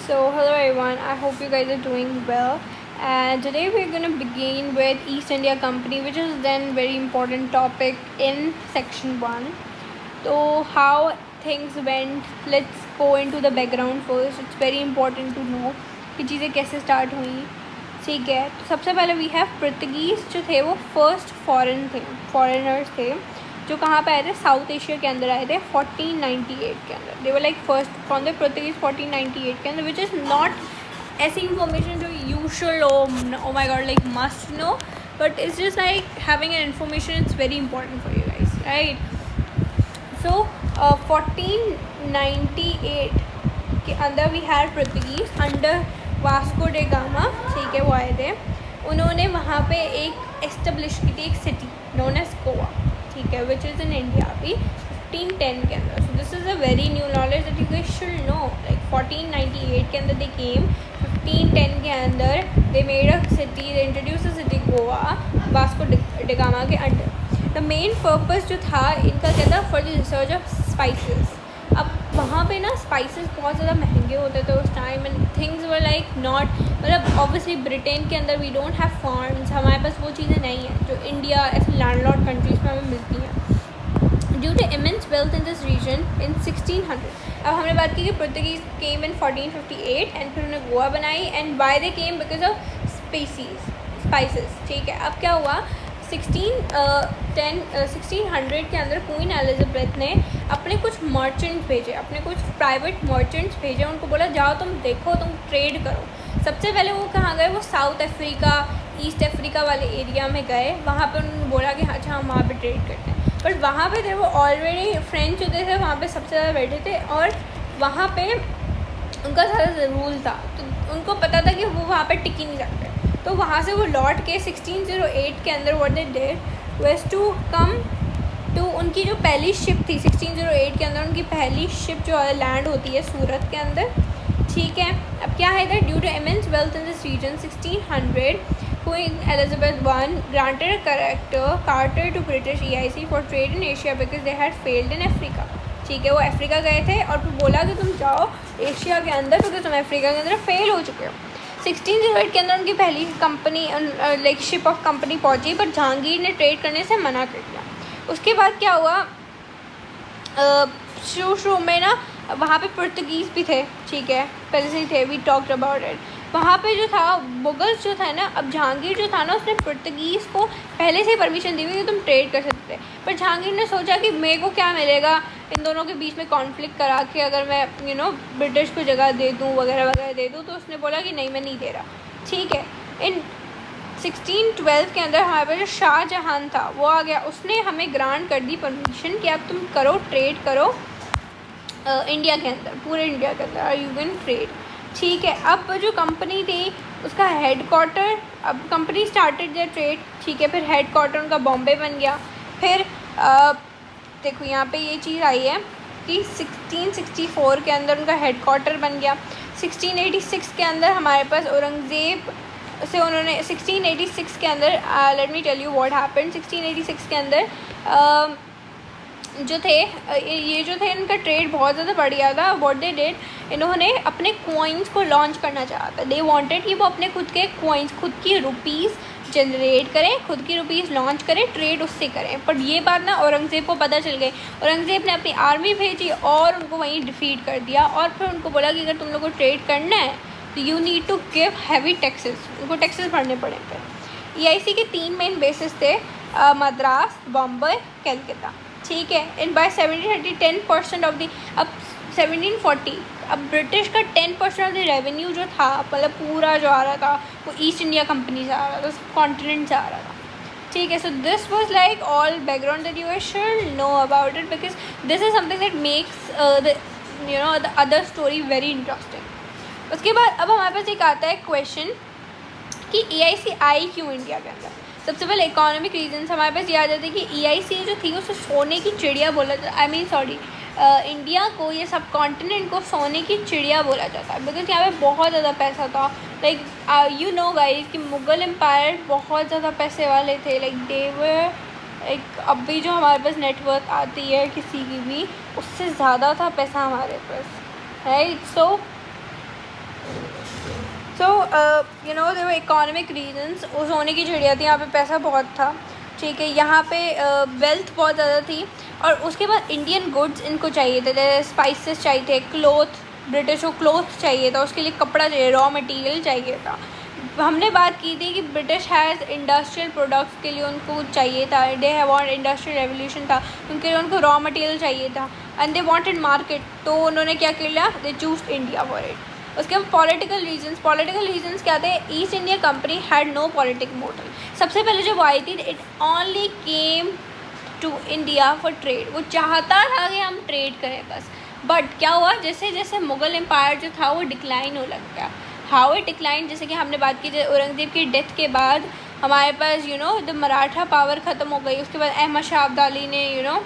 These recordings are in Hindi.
So, hello everyone, I hope you guys are doing well. And today we're going to begin with East India Company, which is then very important topic in section 1. So, how things went, let's go into the background first. It's very important to know कि चीज़ें कैसे स्टार्ट हुई. ठीक है, तो सबसे पहले वी हैव पुर्तगीज़ जो थे वो फर्स्ट फॉरेनर्स थे जो कहाँ पे आए थे, साउथ एशिया के अंदर आए थे 1498 के अंदर. They were like first from the Portuguese 1498 के अंदर, विच इज़ नॉट ऐसी इंफॉर्मेशन जो you should oh my god like must know, but it's just like having an information. It's very important for you guys, right. So 1498 के अंदर we had Portuguese under Vasco da Gama. ठीक है, वो आए थे. उन्होंने वहाँ पे एक एस्टेब्लिश की थी एक सिटी नोन एज गोवा. ठीक है, विच इज़ इन इंडिया भी 1510 के अंदर. So this is a very new knowledge that you guys should know. Like 1498 के अंदर दे केम, 1510 के अंदर they made a city, they introduce a city Goa Vasco da gamma के अंडर. द मेन पर्पस जो था इनका क्या था, for the research of spices. अब वहाँ पे ना स्पाइसेस बहुत ज़्यादा महंगे होते थे उस time and things were like not, मतलब ऑब्वियसली ब्रिटेन के अंदर वी डोंट हैव फार्म्स, हमारे पास वो चीज़ें नहीं हैं जो इंडिया ऐसे लैंडलॉर्ड कंट्रीज़ में हमें मिलती हैं. Due to immense wealth in this region in 1600. अब हमने बात की कि पुर्तगीज़ केम इन 1458 एंड फिर उन्होंने गोवा बनाई. And why they came, because of spices. ठीक है, अब क्या हुआ, 1600 के अंदर क्वीन एलिजाबेथ ने अपने कुछ मर्चेंट्स भेजे, अपने कुछ प्राइवेट मर्चेंट्स भेजे. उनको बोला जाओ तुम देखो, तुम ट्रेड करो. सबसे पहले वो कहाँ गए, वो साउथ अफ्रीका ईस्ट अफ्रीका वाले एरिया में गए. वहाँ पे उन्होंने बोला कि अच्छा हम वहाँ पे ट्रेड करते हैं. बट वहाँ पे थे वो ऑलरेडी फ्रेंच होते थे वहाँ पे सबसे ज़्यादा बैठे थे और वहाँ पे उनका सारा रूल था. तो उनको पता था कि वो वहाँ पे टिक ही नहीं सकते. तो वहाँ से वो लौट के 1608 के अंदर what they did was to come to, उनकी जो पहली शिप थी 1608 के अंदर, उनकी पहली शिप जो है लैंड होती है सूरत के अंदर. ठीक है, अब क्या है that due to immense wealth in this region 1600 queen Elizabeth one granted a character carter to British EIC for trade in Asia because they had failed in Africa. ठीक है, वो अफ्रीका गए थे और फिर बोला कि तुम जाओ एशिया के अंदर क्योंकि तुम अफ्रीका के अंदर फेल हो चुके हो. 1608 के अंदर उनकी पहली company like ship of company पहुंची, बट जहांगीर ने ट्रेड करने से मना कर दिया. उसके बाद क्या हुआ, शुरू में ना वहाँ पे पुर्तगीज़ भी थे. ठीक है, पहले से ही थे, वी टॉक्ड अबाउट इट. वहाँ पे जो था मुगल्स जो था ना, अब जहांगीर जो था ना उसने पुर्तगीज़ को पहले से ही परमिशन दी हुई कि तुम ट्रेड कर सकते थे. पर जहांगीर ने सोचा कि मेरे को क्या मिलेगा इन दोनों के बीच में कॉन्फ्लिक्ट करा के, अगर मैं ब्रिटिश को जगह दे दूँ वगैरह वगैरह दे दूँ. तो उसने बोला कि नहीं, मैं नहीं दे रहा. ठीक है, इन 1612 के अंदर हमारे पास जो शाहजहां था वो आ गया. उसने हमें ग्रांट कर दी परमिशन कि अब तुम करो, ट्रेड करो इंडिया के अंदर, पूरे इंडिया के अंदर यू कैन ट्रेड. ठीक है, अब जो कंपनी थी उसका हेड क्वार्टर, अब कंपनी स्टार्टेड देयर ट्रेड. ठीक है, फिर हेड क्वार्टर उनका बॉम्बे बन गया. फिर देखो यहाँ पे ये चीज़ आई है कि 1664 के अंदर उनका हेड क्वार्टर बन गया. 1686 के अंदर हमारे पास औरंगज़ेब से उन्होंने 1686 के अंदर let me tell you what happened. 1686 के अंदर जो थे ये जो थे इनका ट्रेड बहुत ज़्यादा बढ़ गया था. व्हाट दे डिड, इन्होंने अपने कॉइन्स को लॉन्च करना चाहा था. दे वांटेड कि वो अपने खुद के कॉइन्स, खुद की रुपीज़ जनरेट करें, खुद की रुपीज़ लॉन्च करें, ट्रेड उससे करें. पर ये बात ना औरंगज़ेब को पता चल गई. औरंगज़ेब ने अपनी आर्मी भेजी और उनको वहीं डिफीट कर दिया. और फिर उनको बोला कि अगर तुम लोग को ट्रेड करना है तो you need to give heavy taxes, उनको टैक्सेस भरने पड़े. फिर EIC के 3 मेन बेसिस थे, मद्रास, बॉम्बे, कलकत्ता. ठीक है, इन बाय 1730 10% ऑफ द, अब 1740 अब ब्रिटिश का 10% ऑफ द रेवेन्यू जो था, मतलब पूरा जो आ रहा था वो ईस्ट इंडिया कंपनी से आ रहा था, कॉन्टिनेंट से आ रहा था. ठीक है, so this was like all background that you should know about it because this is something that makes the other story very interesting. उसके बाद अब हमारे पास एक आता है क्वेश्चन कि EIC आई क्यों इंडिया के अंदर. सबसे पहले इकोनॉमिक रीजन हमारे पास ये आ जाते हैं कि EIC जो थी उसे सोने की चिड़िया बोला जाता, इंडिया को, ये सब कॉन्टिनेंट को सोने की चिड़िया बोला जाता है बिकॉज यहाँ पे बहुत ज़्यादा पैसा था. लाइक यू नो गाइस कि मुग़ल एम्पायर बहुत ज़्यादा पैसे वाले थे. लाइक दे वर एक, अब भी जो हमारे पास नेटवर्क आती है किसी की भी, उससे ज़्यादा था पैसा हमारे पास, right. So so you know there were economic reasons. उस सोने की चिड़िया थी, यहाँ पे पैसा बहुत था, ठीक है, यहाँ पे वेल्थ बहुत ज़्यादा थी। और उसके बाद इंडियन गुड्स इनको चाहिए थे, जैसे स्पाइसेस चाहिए थे, क्लोथ, ब्रिटिश को क्लोथ चाहिए था, उसके लिए कपड़ा चाहिए, रॉ मटेरियल चाहिए था। हमने बात की थी कि ब्रिटिश हैज़ इंडस्ट्रियल प्रोडक्ट्स के लिए उनको चाहिए था, they have want industrial revolution था, उनके लिए उनको रॉ मटेरियल चाहिए था एंड दे वांटेड मार्केट। तो उन्होंने क्या किया, they choose India for it. उसके बाद पॉलिटिकल रीजंस क्या थे, East India Company had no politic motive. सबसे पहले जब आई थी it only came to India for trade, वो चाहता था कि हम ट्रेड करें बस। बट क्या हुआ, जैसे जैसे मुग़ल एम्पायर जो था वो डिक्लाइन होने लग गया। हाउ इट डिक्लाइन, जैसे कि हमने बात की औरंगज़ेब की डेथ के बाद हमारे पास you know the Maratha power ख़त्म हो गई। उसके बाद अहमद शाह अब्दाली ने यू नो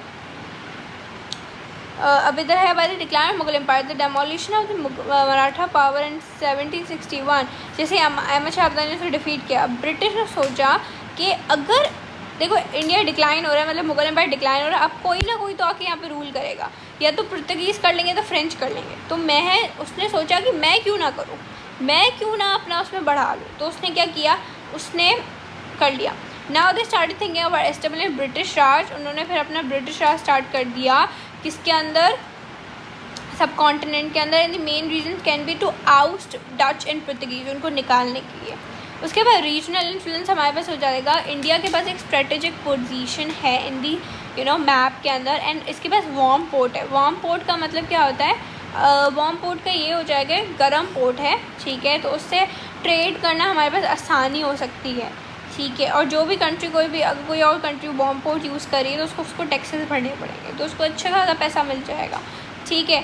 अब इधर है बात decline Mughal empire, the demolition of the Maratha power in 1761। जैसे अहमद शाह अब्दाली ने उसे डिफीट किया, ब्रिटिश ने सोचा कि अगर देखो इंडिया डिक्लाइन हो रहा है, मतलब मुगल एम्पायर डिक्लाइन हो रहा है, अब कोई ना कोई तो आके यहाँ पे रूल करेगा, या तो पुर्तगीज़ कर लेंगे तो फ्रेंच कर लेंगे। तो उसने सोचा कि मैं क्यों ना करूँ, मैं क्यों ना अपना उसमें बढ़ा लूँ। तो उसने क्या किया, उसने कर लिया। Now they start thinking about establish British Raj. उन्होंने फिर अपना ब्रिटिश राज स्टार्ट कर दिया, किसके अंदर, सब कॉन्टिनेंट के अंदर। And the main reason can be to oust Dutch and Portuguese, उनको निकालने के लिए। उसके बाद रीजनल इन्फ्लुएंस हमारे पास हो जाएगा। इंडिया के पास एक स्ट्रेटेजिक पोजीशन है इन दी यू नो मैप के अंदर, एंड इसके पास वार्म पोर्ट है। वार्म पोर्ट का मतलब क्या होता है, वार्म पोर्ट का ये हो जाएगा गर्म पोर्ट है, ठीक है, तो उससे ट्रेड करना हमारे पास आसानी हो सकती है, ठीक है। और जो भी कंट्री अगर कोई और कंट्री वार्म पोर्ट यूज़ करी तो उसको टैक्सेस भरने पड़ेंगे, तो उसको अच्छा खासा पैसा मिल जाएगा, ठीक है।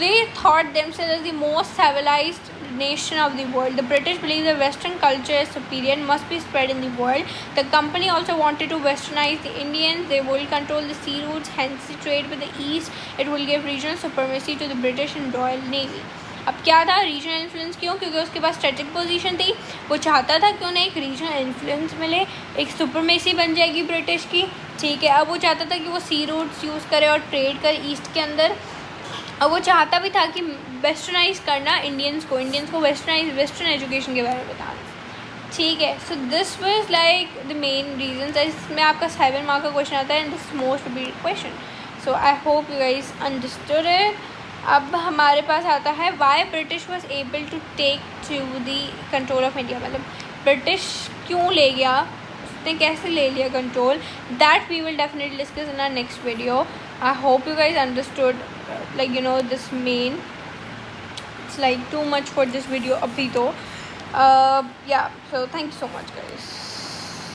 They thought themselves as the most civilized nation of the world. The British believed the Western culture is superior and must be spread in the world. The company also wanted to westernize the Indians. They will control the sea routes, hence the trade with the East. It will give regional supremacy to the British and Royal Navy. अब क्या था, रीजनल इन्फ्लुएंस क्यों, क्योंकि उसके पास स्ट्रेटेजिक पोजीशन थी, वो चाहता था क्यों ना एक रीजनल इन्फ्लुएंस मिले, एक सुपरमेसी बन जाएगी ब्रिटिश की, ठीक है। अब वो चाहता था कि वो सी रूट्स यूज़ करे और ट्रेड करे ईस्ट के अंदर। और वो चाहता भी था कि वेस्टर्नाइज करना इंडियंस को वेस्टर्न एजुकेशन के बारे में बताना, ठीक है। So this was like the main reasons. इसमें आपका 7 मार्क का क्वेश्चन आता है and this most repeated question. So I hope you guys understood it. अब हमारे पास आता है why British was able to take to the control of India, मतलब ब्रिटिश क्यों ले गया, उसने कैसे ले लिया control, that we will definitely discuss in our next video. I hope you guys understood like you know this main, it's like too much for this video abhi to yeah, so thank you so much guys.